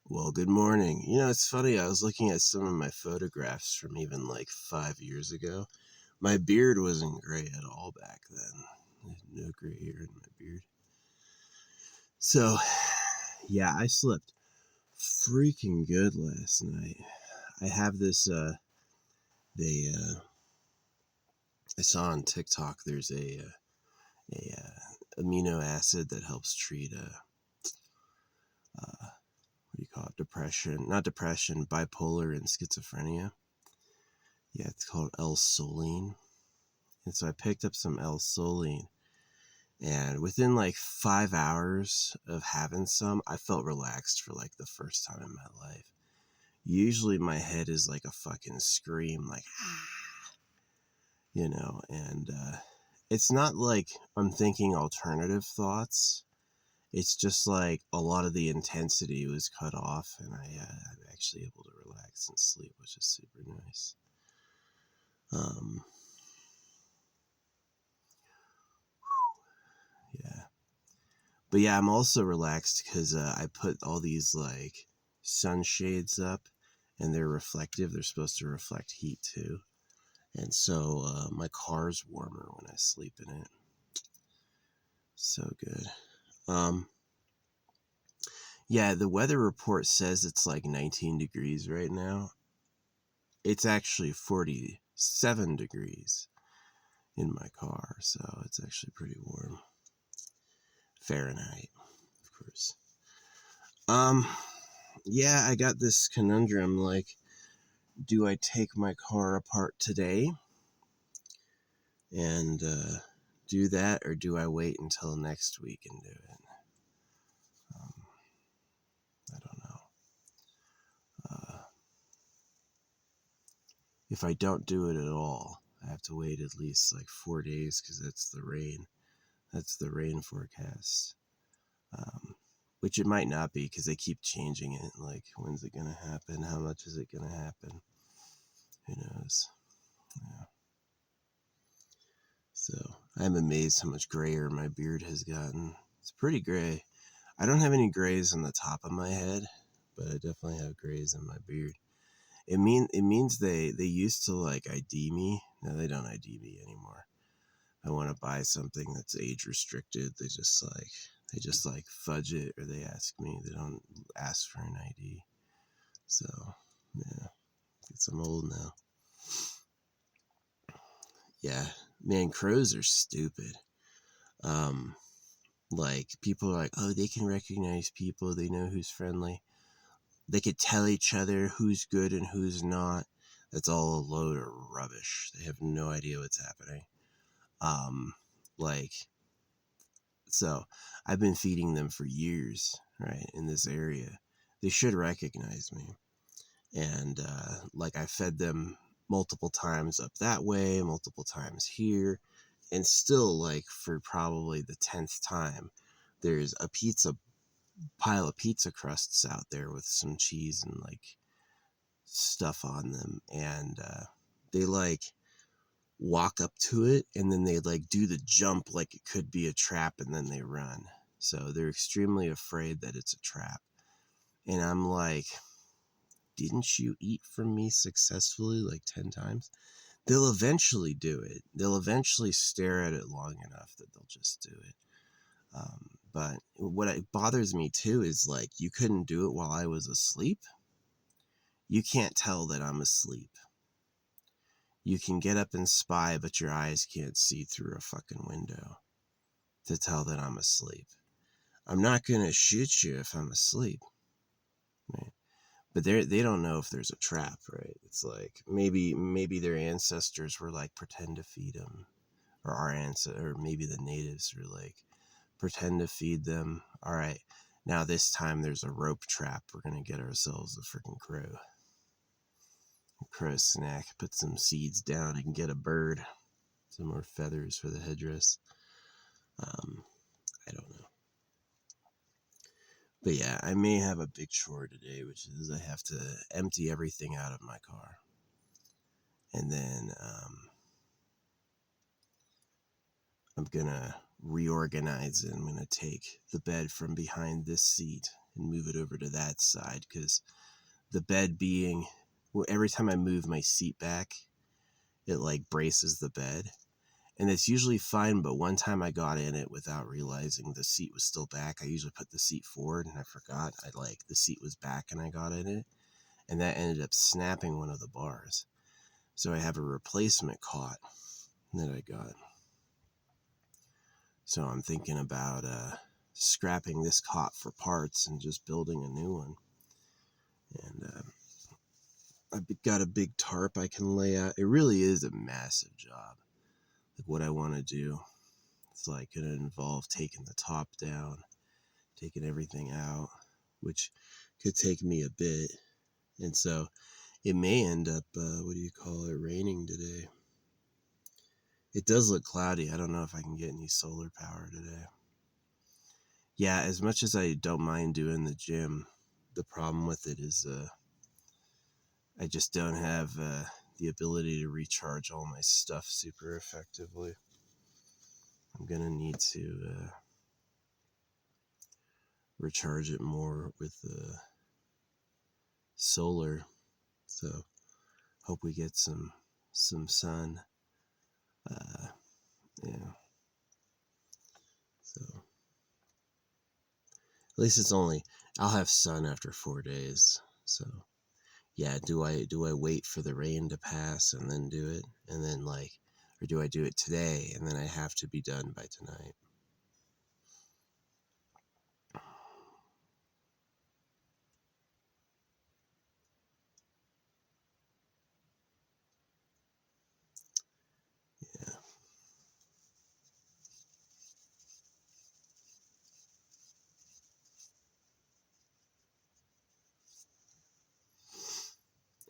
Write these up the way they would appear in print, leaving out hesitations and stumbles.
Well, good morning. It's funny. I was looking at some of my photographs from even like 5 years ago. My beard wasn't gray at all back then. I had no gray hair in my beard. So, yeah, I slept freaking good last night. I have this, they, I saw on TikTok there's a amino acid that helps treat, what do you call it? Depression. Not depression, bipolar and schizophrenia. Yeah, it's called L-Soline. And so I picked up some L-Soline, and within like 5 hours of having some, I felt relaxed for like the first time in my life. Usually my head is like a fucking scream, like, and it's not like I'm thinking alternative thoughts. It's just like a lot of the intensity was cut off, and I'm actually able to relax and sleep, which is super nice. Um, yeah. But yeah, I'm also relaxed because I put all these like sunshades up, and they're reflective. They're supposed to reflect heat too. And so my car's warmer when I sleep in it. So good. Um, yeah, the weather report says it's like 19 degrees right now. It's actually 47 degrees in my car, so it's actually pretty warm. Fahrenheit, of course. Um, yeah, I got this conundrum, like, do I take my car apart today and do that, or do I wait until next week and do it? Um, I don't know. If I don't do it at all, I have to wait at least like 4 days because that's the rain. That's the rain forecast. Which it might not be because they keep changing it. Like, when's it going to happen? How much is it going to happen? Who knows? Yeah. So I'm amazed how much grayer my beard has gotten. It's pretty gray. I don't have any grays on the top of my head, but I definitely have grays in my beard. It means they used to like ID me. Now they don't ID me anymore. I want to buy something that's age restricted. They just like fudge it, or they ask me. They don't ask for an ID. So yeah, guess I'm old now. Yeah, man, crows are stupid. Um, like, people are like, oh, they can recognize people. They know who's friendly. They could tell each other who's good and who's not. That's all a load of rubbish. They have no idea what's happening. Um, like, so I've been feeding them for years, right, in this area. They should recognize me. And, like, I fed them multiple times up that way, multiple times here. And still, like, for probably the 10th time, there's a pile of pizza crusts out there with some cheese and like stuff on them, and they like walk up to it, and then they like do the jump like it could be a trap, and then they run. So they're extremely afraid that it's a trap. And I'm like, didn't you eat from me successfully like 10 times? They'll eventually do it. They'll eventually stare at it long enough that they'll just do it. But what bothers me too is, like, you couldn't do it while I was asleep. You can't tell that I'm asleep. You can get up and spy, but your eyes can't see through a fucking window to tell that I'm asleep. I'm not gonna shoot you if I'm asleep, right? But they don't know if there's a trap, right? It's like maybe their ancestors were like, pretend to feed them, or our ancestors, or maybe the natives were like, pretend to feed them. All right, now this time there's a rope trap. We're gonna get ourselves a freaking crow. Crow snack. Put some seeds down and get a bird. Some more feathers for the headdress. Um, I don't know. But yeah, I may have a big chore today, which is I have to empty everything out of my car. And then I'm going to reorganize it. I'm going to take the bed from behind this seat and move it over to that side, because the bed being, well, every time I move my seat back, it like braces the bed. And it's usually fine, but one time I got in it without realizing the seat was still back. I usually put the seat forward and I forgot the seat was back and I got in it. And that ended up snapping one of the bars. So I have a replacement cot that I got. So I'm thinking about scrapping this cot for parts and just building a new one. And I've got a big tarp I can lay out. It really is a massive job. Like what I want to do, it's like going to involve taking the top down, taking everything out, which could take me a bit. And so it may end up, raining today. It does look cloudy. I don't know if I can get any solar power today. Yeah, as much as I don't mind doing the gym, the problem with it is I just don't have the ability to recharge all my stuff super effectively. I'm going to need to recharge it more with solar. So hope we get some sun. Yeah. So at least I'll have sun after 4 days. So yeah, do I wait for the rain to pass and then do it? And then or do I do it today and then I have to be done by tonight? Yeah.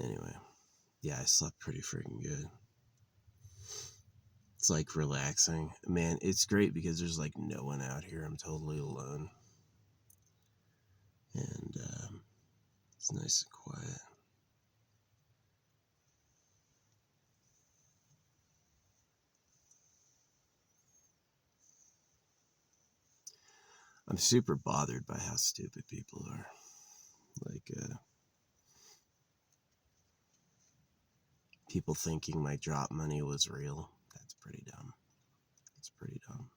Anyway, yeah, I slept pretty freaking good. It's like relaxing. Man, it's great because there's like no one out here. I'm totally alone. And it's nice and quiet. I'm super bothered by how stupid people are. Like, people thinking my drop money was real. That's pretty dumb. It's pretty dumb.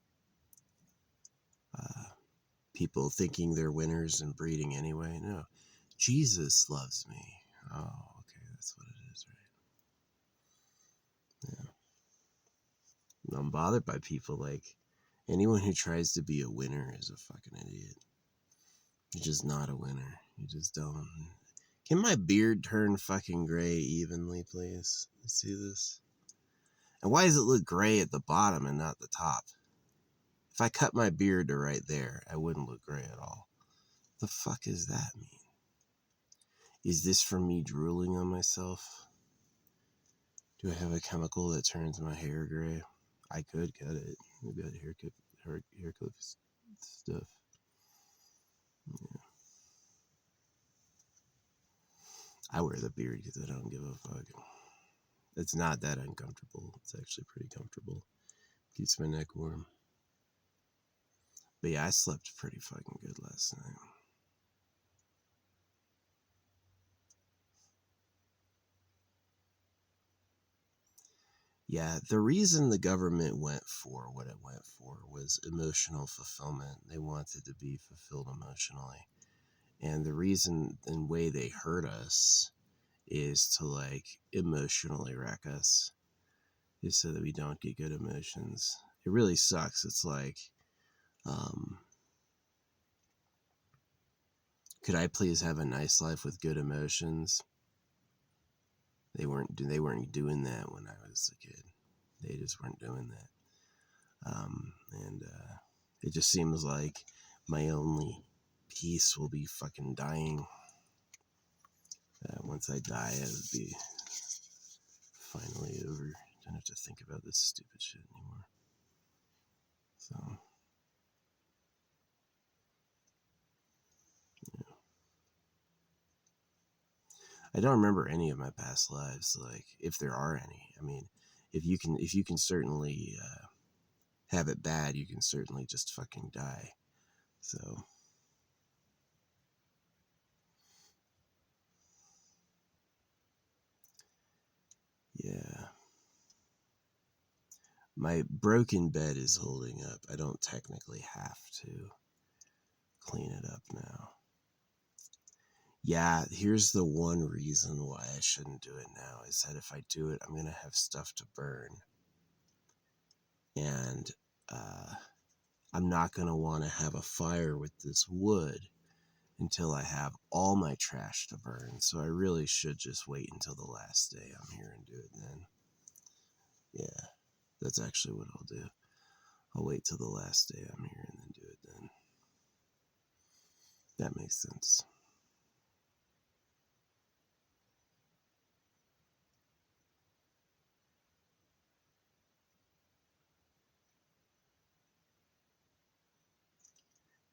People thinking they're winners and breeding anyway. No. Jesus loves me. Oh, okay. That's what it is, right? Yeah. I'm bothered by people like anyone who tries to be a winner is a fucking idiot. You're just not a winner. You just don't. Can my beard turn fucking gray evenly, please? You see this? And why does it look gray at the bottom and not the top? If I cut my beard to right there, I wouldn't look gray at all. The fuck does that mean? Is this from me drooling on myself? Do I have a chemical that turns my hair gray? I could get it. Maybe that hair clip stuff. Yeah. I wear the beard because I don't give a fuck. It's not that uncomfortable. It's actually pretty comfortable. Keeps my neck warm. But yeah, I slept pretty fucking good last night. Yeah, the reason the government went for what it went for was emotional fulfillment. They wanted to be fulfilled emotionally. And the reason and way they hurt us is to emotionally wreck us, is so that we don't get good emotions. It really sucks. It's like, um, could I please have a nice life with good emotions? They weren't doing that when I was a kid. They just weren't doing that. And it just seems like my only peace will be fucking dying. Once I die, it would be finally over. Don't have to think about this stupid shit anymore. So, yeah. I don't remember any of my past lives, like if there are any. I mean, if you can certainly have it bad, you can certainly just fucking die. So, My broken bed is holding up. I don't technically have to clean it up now. Yeah, here's the one reason why I shouldn't do it now is that if I do it, I'm going to have stuff to burn. And I'm not going to want to have a fire with this wood until I have all my trash to burn. So I really should just wait until the last day I'm here and do it then. Yeah, that's actually what I'll do. I'll wait till the last day I'm here and then do it then. That makes sense.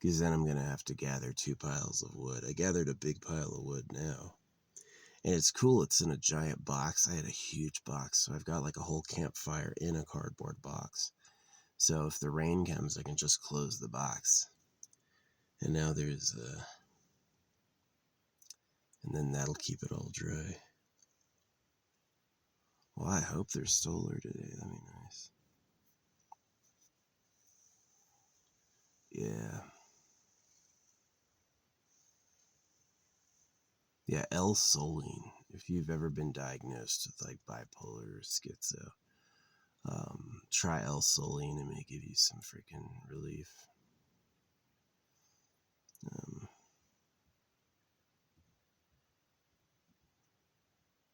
Because then I'm going to have to gather 2 piles of wood. I gathered a big pile of wood now. And it's cool, it's in a giant box. I had a huge box, so I've got like a whole campfire in a cardboard box. So if the rain comes, I can just close the box. And now there's and then that'll keep it all dry. Well, I hope there's solar today. That'd be nice. Yeah. Yeah, L-Soline. If you've ever been diagnosed with like bipolar or schizo, try L-Soline. It may give you some freaking relief.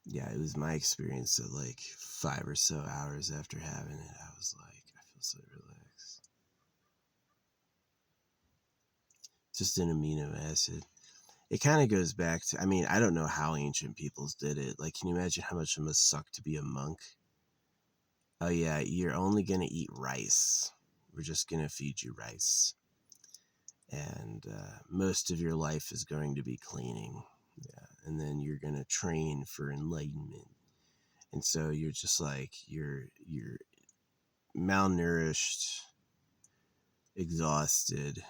Yeah, it was my experience that like 5 or so hours after having it, I was like, I feel so relaxed. Just an amino acid. It kind of goes back to, I mean, I don't know how ancient peoples did it. Like, can you imagine how much it must suck to be a monk? Oh, yeah, you're only going to eat rice. We're just going to feed you rice. And most of your life is going to be cleaning. Yeah. And then you're going to train for enlightenment. And so you're just like, you're malnourished, exhausted.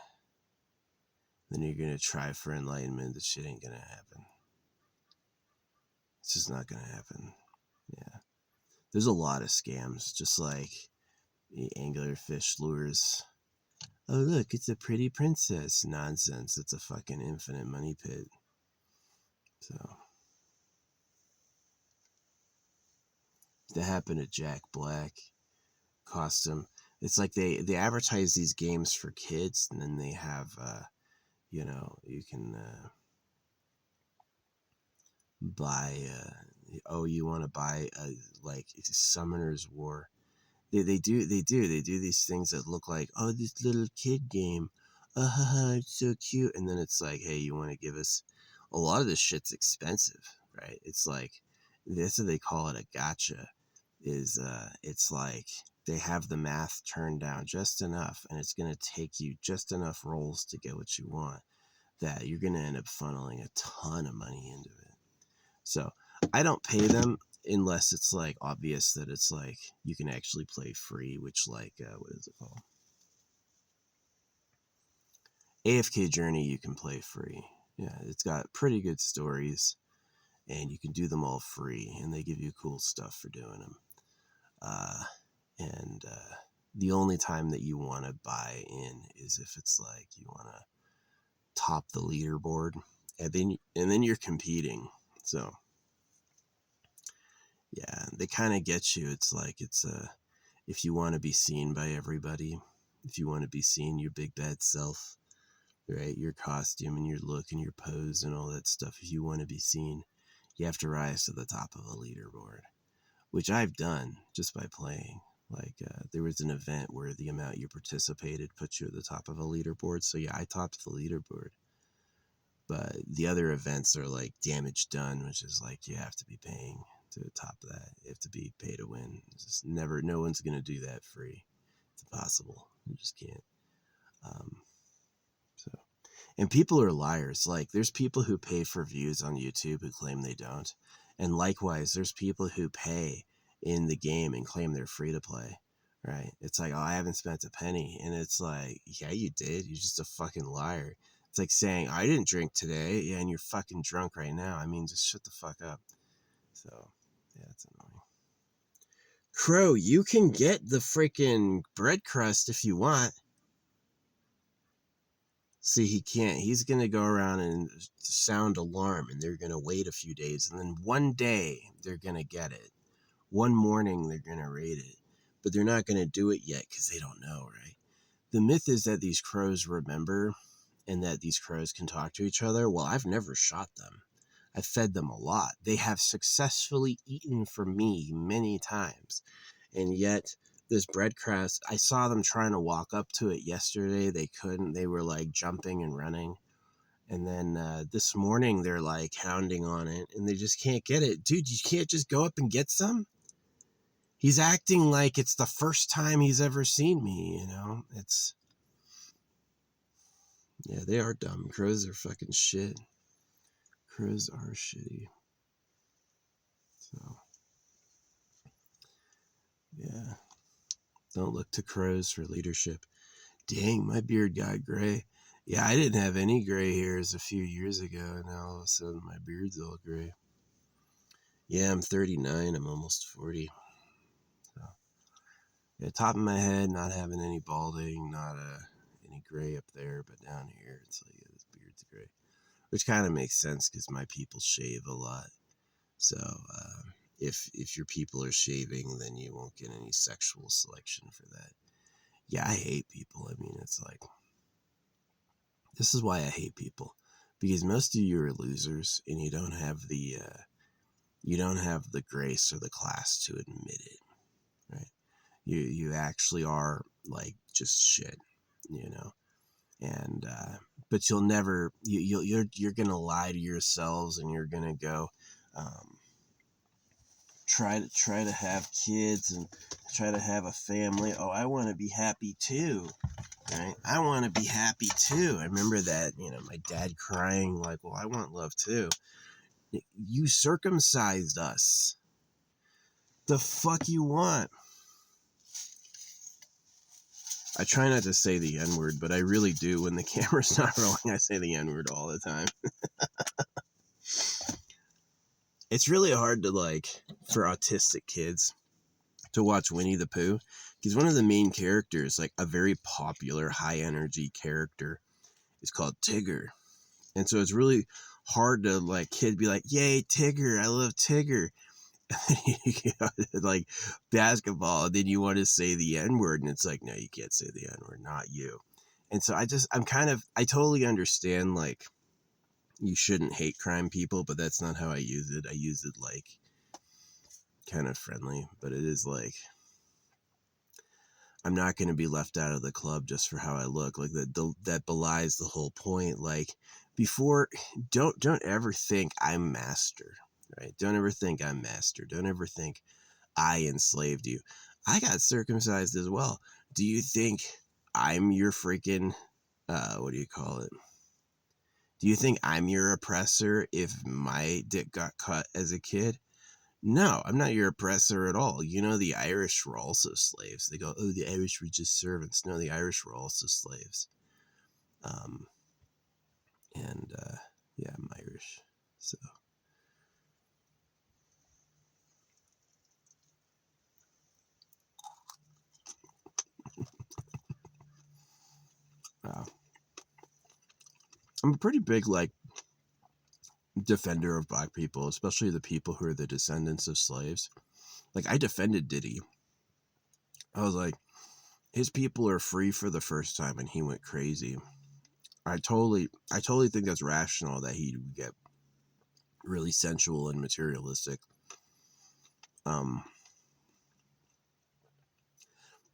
Then you're going to try for enlightenment. That shit ain't going to happen. It's just not going to happen. Yeah. There's a lot of scams, just like the anglerfish lures. Oh, look, it's a pretty princess. Nonsense. It's a fucking infinite money pit. So, that happened to Jack Black. Cost him. It's like they advertise these games for kids, and then they have, you can buy, you want to buy, like, Summoner's War. They do these things that look like, oh, this little kid game, it's so cute, and then it's like, hey, you want to give us, a lot of this shit's expensive, right? It's like, that's what they call it, a gotcha, is it's like they have the math turned down just enough, and it's going to take you just enough rolls to get what you want, that you're going to end up funneling a ton of money into it. So I don't pay them unless it's like obvious that it's like you can actually play free, which like what is it called? AFK Journey you can play free. Yeah, it's got pretty good stories, and you can do them all free, and they give you cool stuff for doing them. And the only time that you want to buy in is if it's like you want to top the leaderboard, and then you're competing. So yeah, they kind of get you. It's like if you want to be seen by everybody, if you want to be seen your big bad self, right? Your costume and your look and your pose and all that stuff. If you want to be seen, you have to rise to the top of a leaderboard, which I've done just by playing. Like there was an event where the amount you participated put you at the top of a leaderboard. So yeah, I topped the leaderboard. But the other events are like damage done, which is like you have to be paying to top that. You have to be pay to win. It's just never, no one's going to do that free. It's impossible. You just can't. So, and people are liars. Like there's people who pay for views on YouTube who claim they don't. And likewise, there's people who pay in the game and claim they're free to play. Right? It's like, oh, I haven't spent a penny. And it's like, yeah, you did. You're just a fucking liar. It's like saying, I didn't drink today. Yeah, and you're fucking drunk right now. I mean, just shut the fuck up. So, yeah, it's annoying. Crow, you can get the freaking bread crust if you want. See, he can't. He's going to go around and sound alarm, and they're going to wait a few days. And then one day, they're going to get it. One morning, they're going to raid it. But they're not going to do it yet because they don't know, right? The myth is that these crows remember and that these crows can talk to each other. Well, I've never shot them. I've fed them a lot. They have successfully eaten from me many times. And yet, this bread crust, I saw them trying to walk up to it yesterday. They couldn't. They were like jumping and running. And then this morning, they're like hounding on it and they just can't get it. Dude, you can't just go up and get some? He's acting like it's the first time he's ever seen me, you know? Yeah, they are dumb. Crows are fucking shit. Crows are shitty. So, yeah. Don't look to crows for leadership. Dang, my beard got gray. Yeah, I didn't have any gray hairs a few years ago, and now all of a sudden my beard's all gray. Yeah, I'm 39. I'm almost 40. So, yeah, top of my head, not having any balding, not any gray up there, but down here, it's like, yeah, this beard's gray. Which kind of makes sense because my people shave a lot. So, if your people are shaving, then you won't get any sexual selection for that. Yeah, I hate people. I mean, it's like, this is why I hate people, because most of you are losers and you don't have the grace or the class to admit it, right? You actually are like just shit, you know. And but you'll never you're gonna lie to yourselves and you're gonna go try to have kids and try to have a family. Oh, I want to be happy too. Right? I want to be happy too. I remember that, you know, my dad crying like, well, I want love too. You circumcised us. The fuck you want? I try not to say the N-word, but I really do. When the camera's not rolling, I say the N-word all the time. It's really hard to, like, for autistic kids to watch Winnie the Pooh, because one of the main characters, like a very popular high energy character, is called Tigger. And so it's really hard to, like, kid be like, yay, Tigger, I love Tigger. You know, like basketball, and then you want to say the N-word, and it's like, no, you can't say the N-word, not you. And so I totally understand, like, you shouldn't hate crime people, but that's not how I use it. I use it like kind of friendly, but it is like, I'm not going to be left out of the club just for how I look. Like that belies the whole point. Like, before, don't ever think I'm master, right? Don't ever think I'm master. Don't ever think I enslaved you. I got circumcised as well. Do you think I'm your freaking, what do you call it? Do you think I'm your oppressor if my dick got cut as a kid? No, I'm not your oppressor at all. You know, the Irish were also slaves. They go, oh, the Irish were just servants. No, the Irish were also slaves. Um, and, yeah, I'm Irish. So, I'm a pretty big, like, defender of black people, especially the people who are the descendants of slaves. Like, I defended Diddy. I was like, his people are free for the first time, and he went crazy. I totally think that's rational that he would get really sensual and materialistic.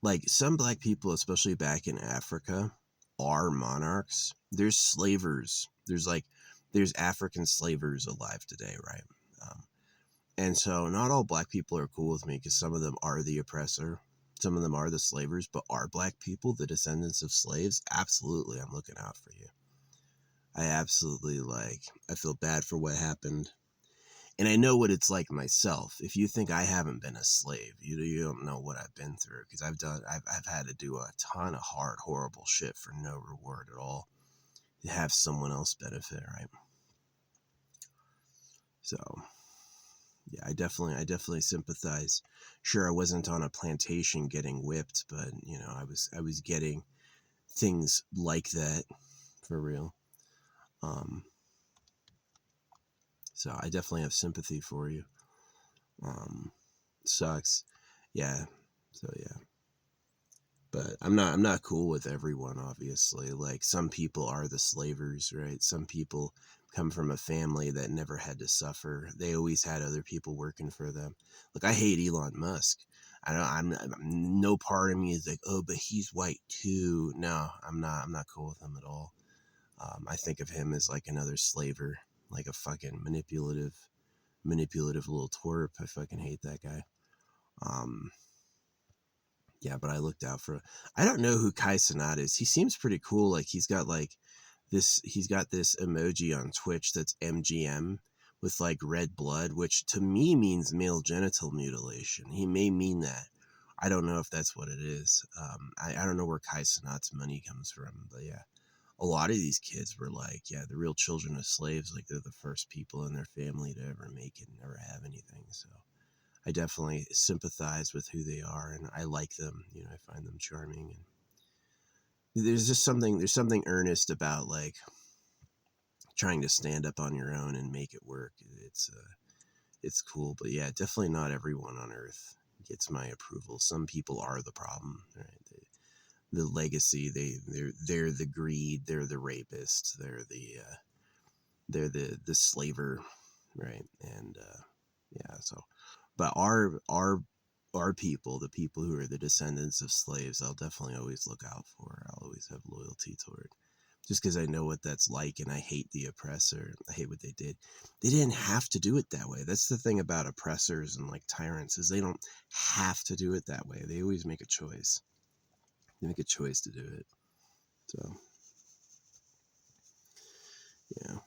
Like, some black people, especially back in Africa, are monarchs. There's slavers. There's African slavers alive today, right? And so not all black people are cool with me because some of them are the oppressor. Some of them are the slavers, but are black people the descendants of slaves? Absolutely. I'm looking out for you. I absolutely, like, I feel bad for what happened. And I know what it's like myself. If you think I haven't been a slave, you don't know what I've been through, because I've had to do a ton of hard, horrible shit for no reward at all to have someone else benefit, right? So, yeah, I definitely sympathize. Sure, I wasn't on a plantation getting whipped, but you know, I was getting things like that for real. Um, so I definitely have sympathy for you. Um, Sucks. Yeah. So yeah. But I'm not cool with everyone, obviously. Like, some people are the slavers, right? Some people come from a family that never had to suffer. They always had other people working for them. Look, I hate Elon Musk. I don't. No part of me is like, oh, but he's white too. No, I'm not cool with him at all. I think of him as like another slaver, like a fucking manipulative little twerp. I fucking hate that guy. Um, yeah, but I looked out for. I don't know who Kai Cenat is. He seems pretty cool. Like, he's got like this. He's got this emoji on Twitch that's MGM with like red blood, which to me means male genital mutilation. He may mean that. I don't know if that's what it is. I don't know where Kai Cenat's money comes from, but yeah, a lot of these kids were like, yeah, the real children of slaves. Like, they're the first people in their family to ever make it and never have anything. So I definitely sympathize with who they are, and I like them. You know, I find them charming, and there's something earnest about like trying to stand up on your own and make it work. It's cool, but yeah, definitely not everyone on Earth gets my approval. Some people are the problem, right? The legacy, they're the greed, they're the rapists, they're the slaver, right? And yeah, so, but our people, the people who are the descendants of slaves, I'll definitely always look out for. I'll always have loyalty toward, just because I know what that's like, and I hate the oppressor. I hate what they did. They didn't have to do it that way. That's the thing about oppressors and like tyrants, is they don't have to do it that way. They always make a choice. They make a choice to do it. So yeah.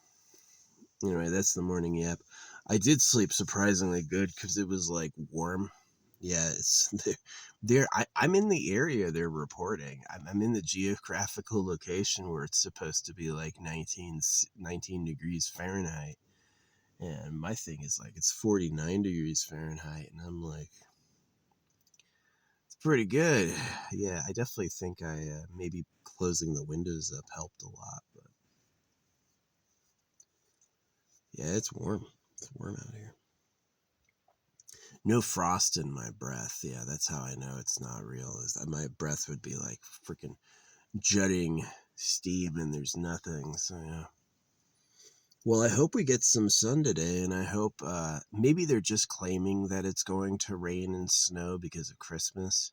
Anyway, that's the morning yap. I did sleep surprisingly good because it was like warm. Yeah, it's there. I'm in the area they're reporting. I'm in the geographical location where it's supposed to be like 19 degrees Fahrenheit. And my thing is like, it's 49 degrees Fahrenheit. And I'm like, it's pretty good. Yeah, I definitely think maybe closing the windows up helped a lot. But yeah, it's warm. It's warm out here. No frost in my breath. Yeah, that's how I know it's not real. Is that my breath would be like freaking jutting steam, and there's nothing. So yeah. Well, I hope we get some sun today, and I hope maybe they're just claiming that it's going to rain and snow because of Christmas.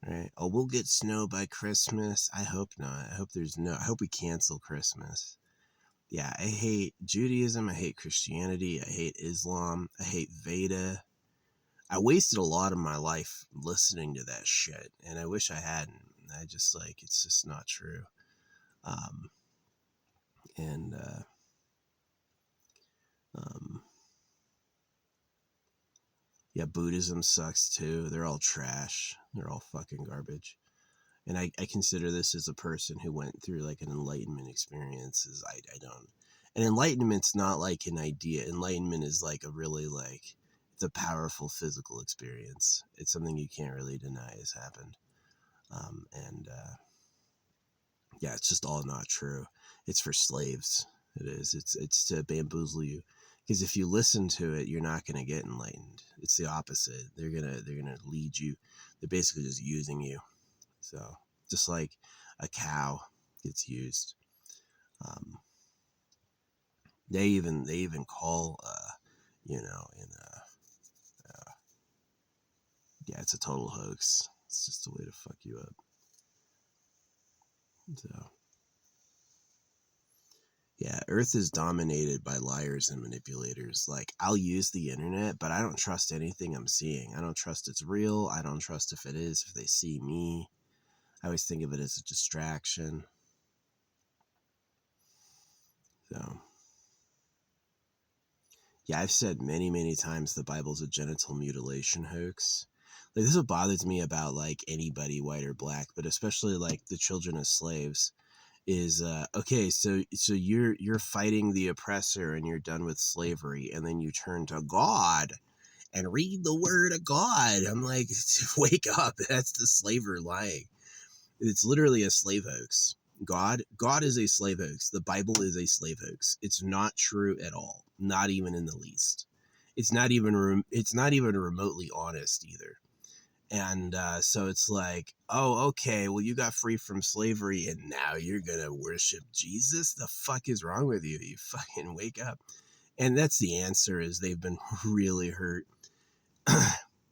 Right? Oh, we'll get snow by Christmas. I hope not. I hope we cancel Christmas. Yeah, I hate Judaism. I hate Christianity. I hate Islam. I hate Veda. I wasted a lot of my life listening to that shit, and I wish I hadn't. I just like, it's just not true. Um, and um, yeah, Buddhism sucks too. They're all trash. They're all fucking garbage. And I consider this as a person who went through like an enlightenment experience. I don't. And enlightenment's not like an idea. Enlightenment is like a really like, it's a powerful physical experience. It's something you can't really deny has happened. And yeah, it's just all not true. It's for slaves. It is. It's to bamboozle you. Because if you listen to it, you're not going to get enlightened. It's the opposite. They're gonna lead you. They're basically just using you. So just like a cow gets used. Um, they even call you know, in yeah, it's a total hoax. It's just a way to fuck you up. So yeah, Earth is dominated by liars and manipulators. Like, I'll use the internet, but I don't trust anything I'm seeing. I don't trust it's real. I don't trust if it is, if they see me. I always think of it as a distraction. So yeah, I've said many, many times the Bible's a genital mutilation hoax. Like, this is what bothers me about like anybody, white or black, but especially like the children of slaves, is okay, so you're fighting the oppressor and you're done with slavery, and then you turn to God and read the word of God. I'm like, wake up. That's the slaver lying. It's literally a slave hoax. God is a slave hoax. The Bible is a slave hoax. It's not true at all, not even in the least. It's not even remotely honest either. And so it's like, oh, okay, well, you got free from slavery and now you're going to worship Jesus? The fuck is wrong with you? You fucking wake up. And that's the answer, is they've been really hurt.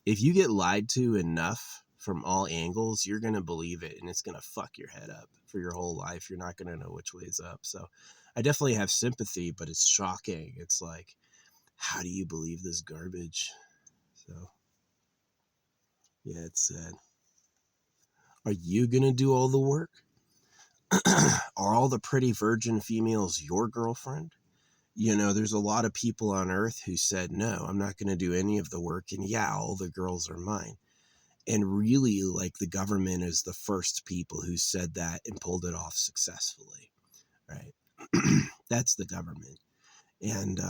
If you get lied to enough from all angles, you're going to believe it, and it's going to fuck your head up for your whole life. You're not going to know which way is up. So I definitely have sympathy, but it's shocking. It's like, how do you believe this garbage? So yeah, it's sad. Are you going to do all the work? Are all the pretty virgin females your girlfriend? You know, there's a lot of people on earth who said, no, I'm not going to do any of the work. And yeah, all the girls are mine. And really, like, the government is the first people who said that and pulled it off successfully, right? That's the government. And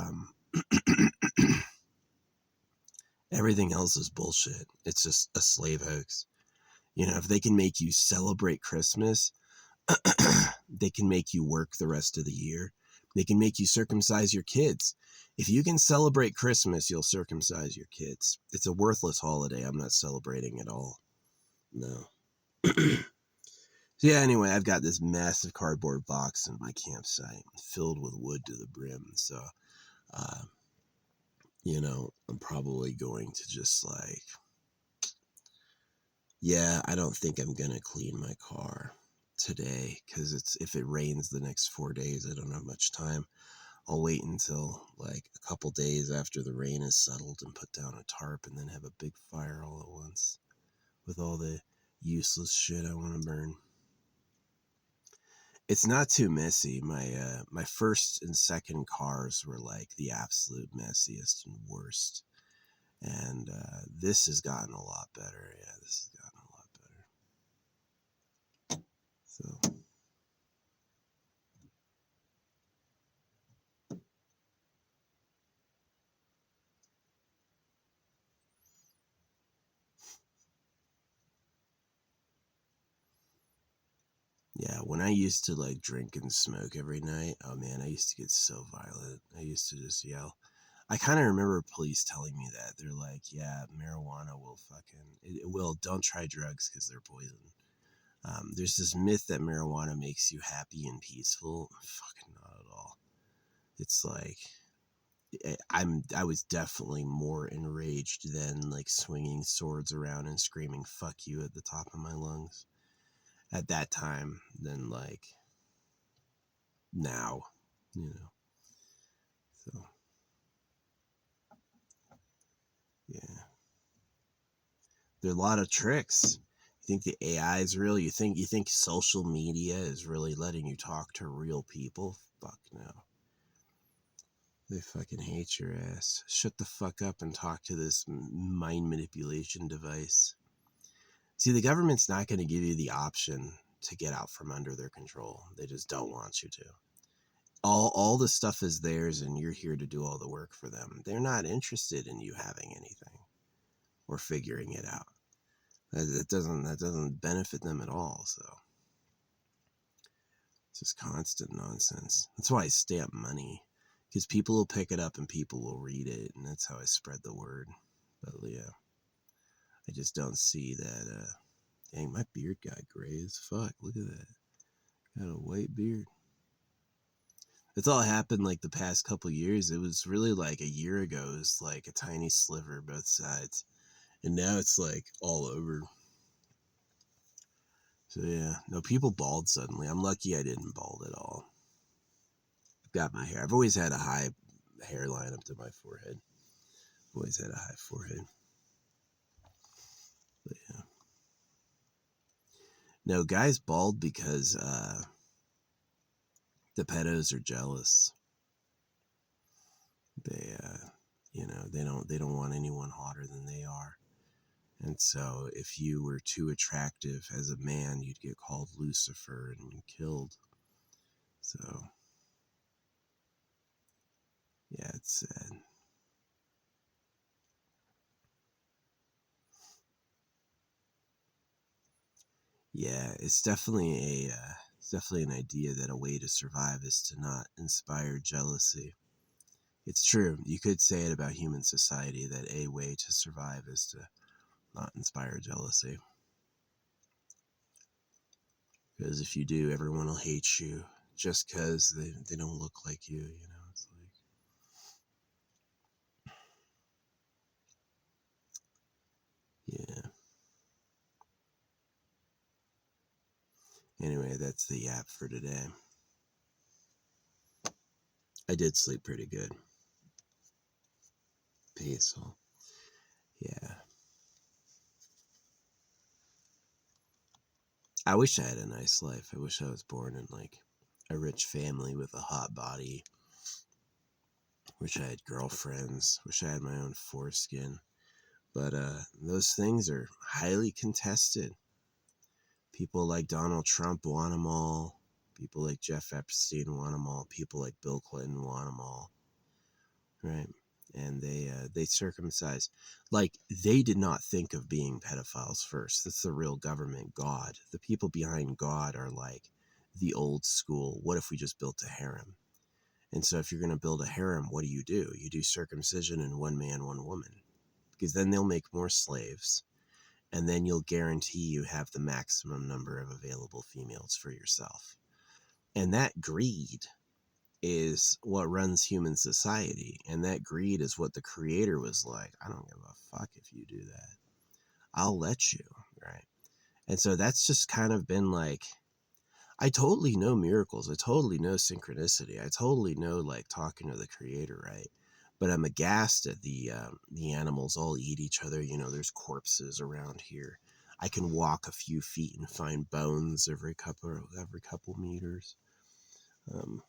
everything else is bullshit. It's just a slave hoax. You know, if they can make you celebrate Christmas, they can make you work the rest of the year. They can make you circumcise your kids. If you can celebrate Christmas, you'll circumcise your kids. It's a worthless holiday. I'm not celebrating at all. No. So yeah, anyway, I've got this massive cardboard box in my campsite filled with wood to the brim. So, uh, you know, I'm probably going to just like, yeah, I don't think I'm going to clean my car today, because if it rains the next 4 days, I don't have much time. I'll wait until like a couple days after the rain is settled and put down a tarp, and then have a big fire all at once with all the useless shit I want to burn. It's not too messy. My first and second cars were like the absolute messiest and worst, and this has gotten a lot better. Yeah, this has gotten a lot better. So yeah, when I used to like drink and smoke every night, oh man, I used to get so violent. I used to just yell. I kind of remember police telling me that. They're like, yeah, marijuana will it will. Don't try drugs because they're poison. There's this myth that marijuana makes you happy and peaceful. Fucking not at all. It's like, I was definitely more enraged than like swinging swords around and screaming "fuck you" at the top of my lungs at that time than like now, you know. So yeah, there are a lot of tricks. You think the AI is real? You think social media is really letting you talk to real people? Fuck no. They fucking hate your ass. Shut the fuck up and talk to this mind manipulation device. See, the government's not going to give you the option to get out from under their control. They just don't want you to. All the stuff is theirs, and you're here to do all the work for them. They're not interested in you having anything or figuring it out. That doesn't benefit them at all. So it's just constant nonsense. That's why I stamp money, because people will pick it up and people will read it, and that's how I spread the word. But yeah, I just don't see that. Dang, my beard got gray as fuck. Look at that. Got a white beard. It's all happened like the past couple years. It was really like a year ago. It was like a tiny sliver both sides, and now it's like all over. So yeah, no, people bald suddenly. I'm lucky I didn't bald at all. I've got my hair. I've always had a high hairline up to my forehead. Always had a high forehead. But yeah, no, guys bald because the pedos are jealous. They they don't want anyone hotter than they are. And so if you were too attractive as a man, you'd get called Lucifer and killed. So, yeah, it's sad. Yeah, it's definitely an idea that a way to survive is to not inspire jealousy. It's true. You could say it about human society that a way to survive is to not inspire jealousy. Because if you do, everyone will hate you just because they don't look like you, you know? It's like, yeah. Anyway, that's the yap for today. I did sleep pretty good. Peaceful. Yeah. I wish I had a nice life. I wish I was born in like a rich family with a hot body. Wish I had girlfriends. Wish I had my own foreskin. But those things are highly contested. People like Donald Trump want them all. People like Jeff Epstein want them all. People like Bill Clinton want them all. Right? And they circumcise. Like, they did not think of being pedophiles first. That's the real government, God. The people behind God are like the old school. What if we just built a harem? And so if you're going to build a harem, what do? You do circumcision and one man, one woman, because then they'll make more slaves, and then you'll guarantee you have the maximum number of available females for yourself. And that greed is what runs human society. And that greed is what the creator was like, I don't give a fuck if you do that. I'll let you, right? And so that's just kind of been like, I totally know miracles. I totally know synchronicity. I totally know like talking to the creator, right? But I'm aghast at the animals all eat each other. You know, there's corpses around here. I can walk a few feet and find bones every couple meters. Um,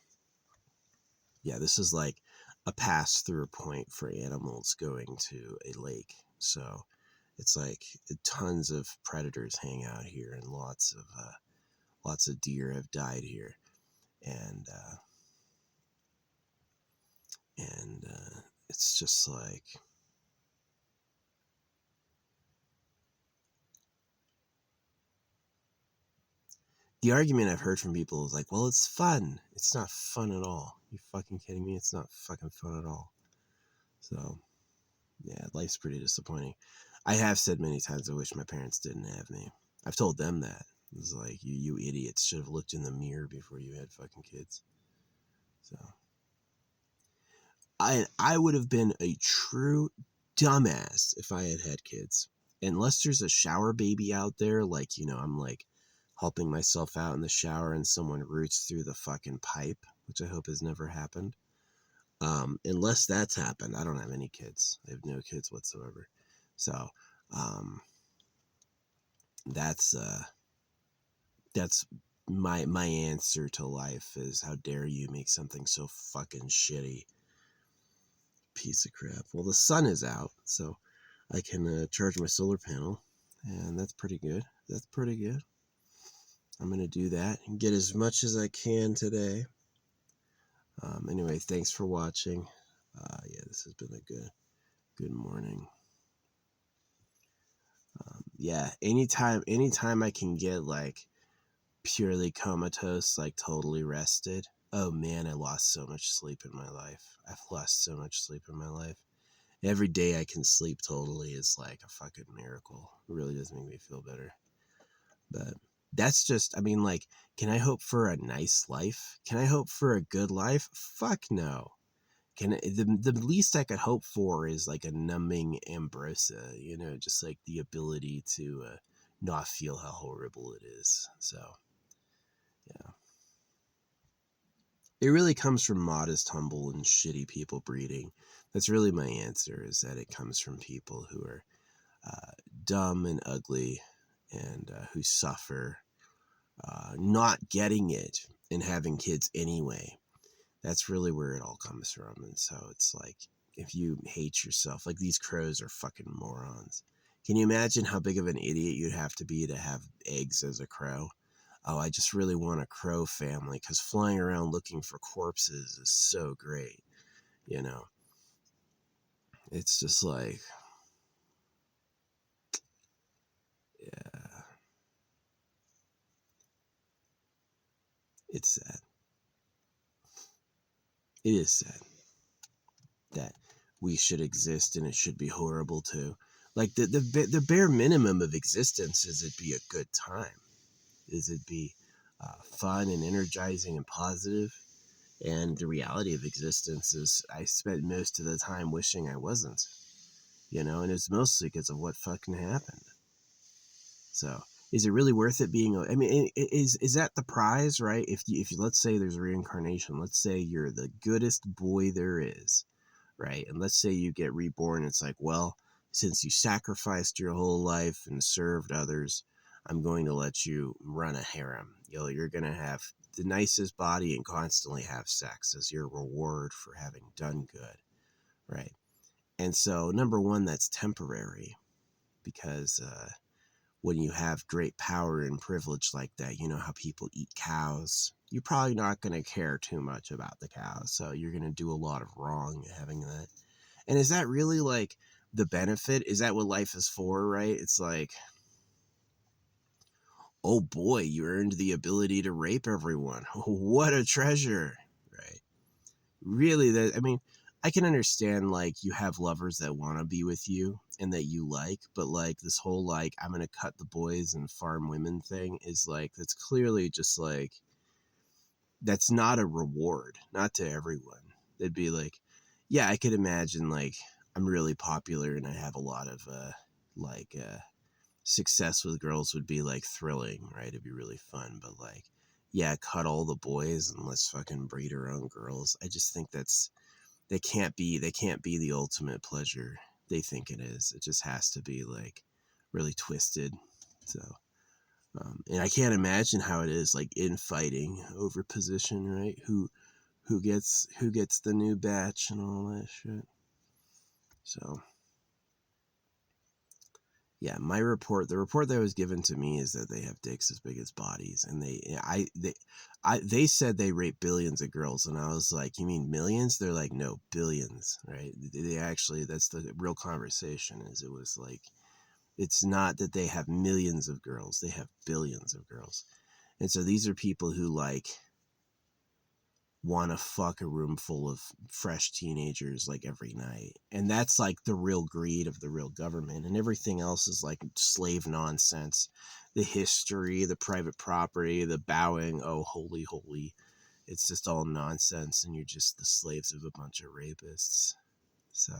yeah, this is like a pass through point for animals going to a lake. So it's like tons of predators hang out here, and lots of deer have died here, and it's just like, the argument I've heard from people is like, well, it's fun. It's not fun at all. You fucking kidding me? It's not fucking fun at all. So yeah, life's pretty disappointing. I have said many times I wish my parents didn't have me. I've told them that. It's like, you idiots should have looked in the mirror before you had fucking kids. So I would have been a true dumbass if I had had kids. Unless there's a shower baby out there, like, I'm like helping myself out in the shower and someone roots through the fucking pipe, which I hope has never happened. Unless that's happened, I don't have any kids. I have no kids whatsoever. So, um, that's that's my answer to life is, how dare you make something so fucking shitty, piece of crap. Well, the sun is out, so I can charge my solar panel, and that's pretty good. That's pretty good. I'm gonna do that and get as much as I can today. Anyway, thanks for watching. Yeah, this has been a good morning. Yeah, anytime I can get like purely comatose, like totally rested. Oh man, I lost so much sleep in my life. I've lost so much sleep in my life. Every day I can sleep totally is like a fucking miracle. It really does make me feel better. But that's just, I mean, like, can I hope for a nice life? Can I hope for a good life? Fuck no. The least I could hope for is like a numbing ambrosia, just like the ability to not feel how horrible it is. So, yeah. It really comes from modest, humble, and shitty people breeding. That's really my answer, is that it comes from people who are uh, dumb and ugly, and who suffer not getting it and having kids anyway. That's really where it all comes from. And so it's like, if you hate yourself, like, these crows are fucking morons. Can you imagine how big of an idiot you'd have to have eggs as a crow? oh, I just really want a crow family because flying around looking for corpses is so great. You know, it's just like, yeah, it's sad. It is sad that we should exist and it should be horrible too. Like the bare minimum of existence is it be a good time, is it be fun and energizing and positive. And the reality of existence is I spent most of the time wishing I wasn't, you know, and it's mostly because of what fucking happened. So is it really worth it being? I mean, is that the prize, right? If you let's say there's reincarnation, let's say you're the goodest boy there is, right? And let's say you get reborn. It's like, well, since you sacrificed your whole life and served others, I'm going to let you run a harem. You're going to have the nicest body and constantly have sex as your reward for having done good, right? And so, number one, that's temporary because when you have great power and privilege like that, you know how people eat cows. You're probably not going to care too much about the cows, so you're going to do a lot of wrong having that. And is that really like the benefit? Is that what life is for, right? It's like, oh boy, you earned the ability to rape everyone. What a treasure, right? Really, that I mean, I can understand like you have lovers that want to be with you and that you like, but like this whole like I'm gonna cut the boys and farm women thing is like that's clearly just like that's not a reward, not to everyone. They'd be like, yeah, I could imagine like I'm really popular and I have a lot of like success with girls would be like thrilling, right? It'd be really fun, but like, yeah, cut all the boys and let's fucking breed our own girls. I just think that's they can't be the ultimate pleasure they think it is. It just has to be like really twisted. So and I can't imagine how it is like infighting over position, right? Who gets the new batch and all that shit. So yeah, the report that was given to me is that they have dicks as big as bodies, and they said they rape billions of girls, and I was like, you mean millions? They're like, no, billions, right? They actually, that's the real conversation. Is it was like, it's not that they have millions of girls, they have billions of girls, and so these are people who like want to fuck a room full of fresh teenagers like every night. And that's like the real greed of the real government. And everything else is like slave nonsense. The history, the private property, the bowing, oh, holy, holy. It's just all nonsense. And you're just the slaves of a bunch of rapists. So,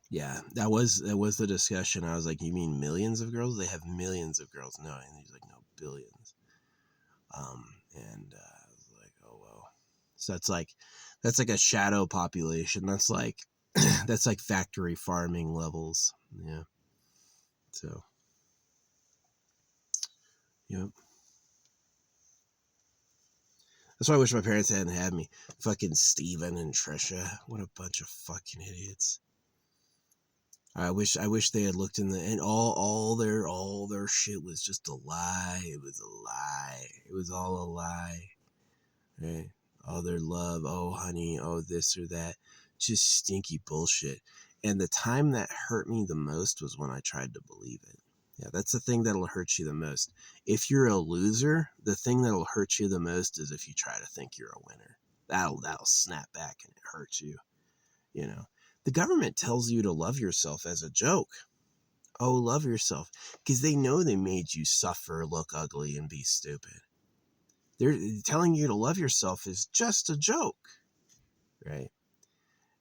yeah, that was the discussion. I was like, you mean millions of girls? They have millions of girls. No, and he's like, no, billions. And I was like, oh well. So that's like a shadow population. That's like that's like factory farming levels. Yeah. So yep. That's why I wish my parents hadn't had me. Fucking Steven and Trisha. What a bunch of fucking idiots. I wish they had looked in the and all their shit was just a lie. It was a lie. It was all a lie. Right? All their love, oh honey, oh this or that. Just stinky bullshit. And the time that hurt me the most was when I tried to believe it. Yeah, that's the thing that'll hurt you the most. If you're a loser, the thing that'll hurt you the most is if you try to think you're a winner. That'll snap back and it hurts you, you know. The government tells you to love yourself as a joke. Oh, love yourself. Because they know they made you suffer, look ugly, and be stupid. They're telling you to love yourself is just a joke, right?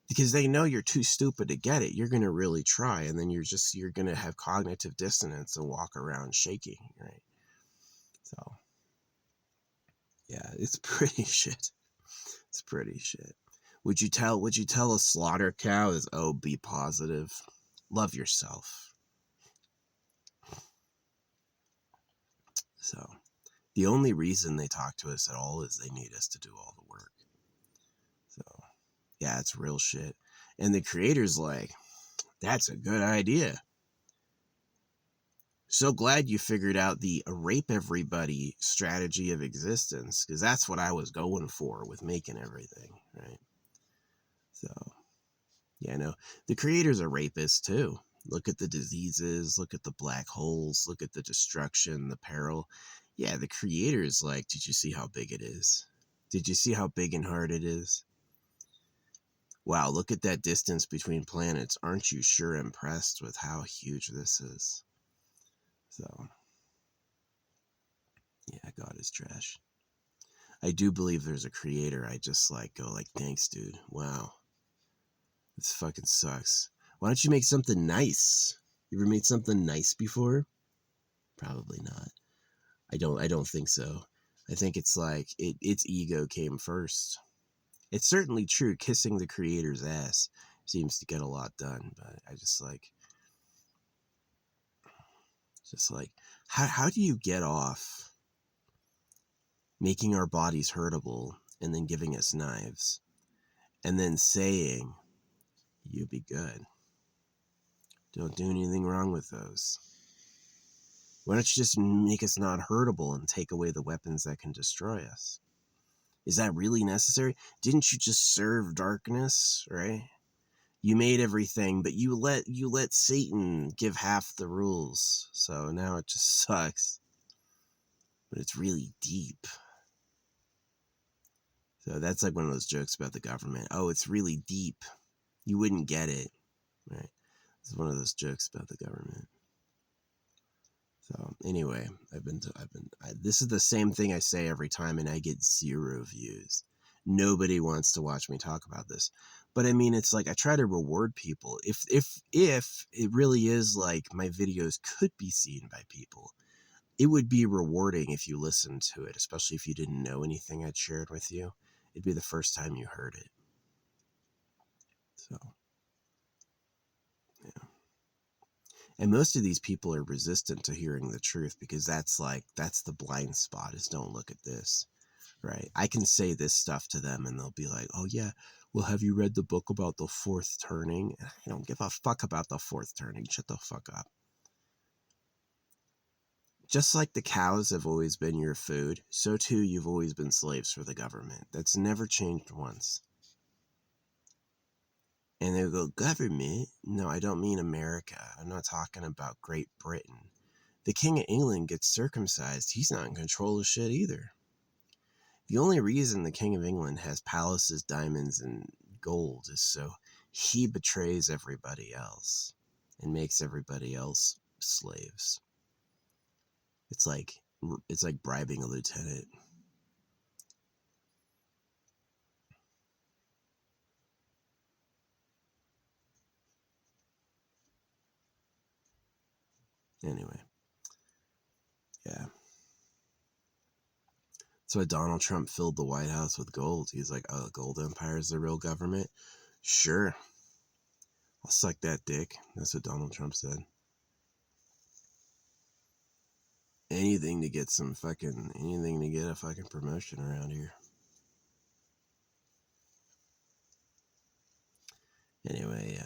Because they know you're too stupid to get it. You're going to really try, and then you're going to have cognitive dissonance and walk around shaking, right? So yeah, it's pretty shit. It's pretty shit. Would you tell a slaughter cow is, oh, be positive, love yourself? So the only reason they talk to us at all is they need us to do all the work. So yeah, it's real shit. And the creator's like, that's a good idea. So glad you figured out the rape everybody strategy of existence, because that's what I was going for with making everything, right? So, yeah, no, the creators are rapists too. Look at the diseases, look at the black holes, look at the destruction, the peril. Yeah, the creators, like, did you see how big it is? Did you see how big and hard it is? Wow, look at that distance between planets. Aren't you sure impressed with how huge this is? So, yeah, God is trash. I do believe there's a creator. I just like go like, thanks, dude. Wow, this fucking sucks. Why don't you make something nice? You ever made something nice before? Probably not. I don't think so. I think it's like its ego came first. It's certainly true. Kissing the creator's ass seems to get a lot done, but I just like how do you get off making our bodies hurtable and then giving us knives and then saying you be good? Don't do anything wrong with those. Why don't you just make us not hurtable and take away the weapons that can destroy us? Is that really necessary? Didn't you just serve darkness, right? You made everything, but you let Satan give half the rules. So now it just sucks. But it's really deep. So that's like one of those jokes about the government. Oh, it's really deep. You wouldn't get it, right? It's one of those jokes about the government. So anyway, this is the same thing I say every time, and I get 0 views. Nobody wants to watch me talk about this. But I mean, it's like I try to reward people. If it really is like my videos could be seen by people, it would be rewarding if you listened to it, especially if you didn't know anything I'd shared with you. It'd be the first time you heard it. So, yeah. And most of these people are resistant to hearing the truth because that's the blind spot is don't look at this, right? I can say this stuff to them and they'll be like, oh yeah, well, have you read the book about the fourth turning? And I don't give a fuck about the fourth turning. Shut the fuck up. Just like the cows have always been your food, so too you've always been slaves for the government. That's never changed once. And they go, government? No, I don't mean America. I'm not talking about Great Britain. The King of England gets circumcised. He's not in control of shit either. The only reason the King of England has palaces, diamonds, and gold is so he betrays everybody else and makes everybody else slaves. It's like bribing a lieutenant. Anyway, yeah. So Donald Trump filled the White House with gold. He's like, oh, the gold empire is the real government? Sure. I'll suck that dick. That's what Donald Trump said. Anything to get a fucking promotion around here. Anyway,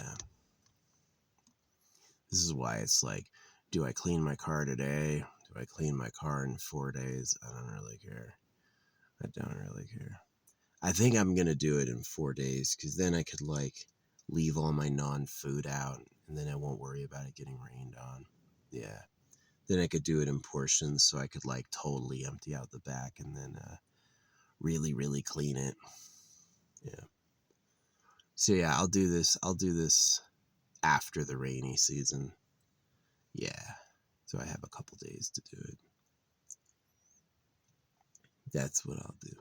this is why it's like, do I clean my car today? Do I clean my car in 4 days? I don't really care. I don't really care. I think I'm going to do it in 4 days because then I could like leave all my non-food out and then I won't worry about it getting rained on. Yeah. Then I could do it in portions so I could like totally empty out the back and then really, really clean it. Yeah. So yeah, I'll do this after the rainy season. Yeah. So I have a couple days to do it. That's what I'll do.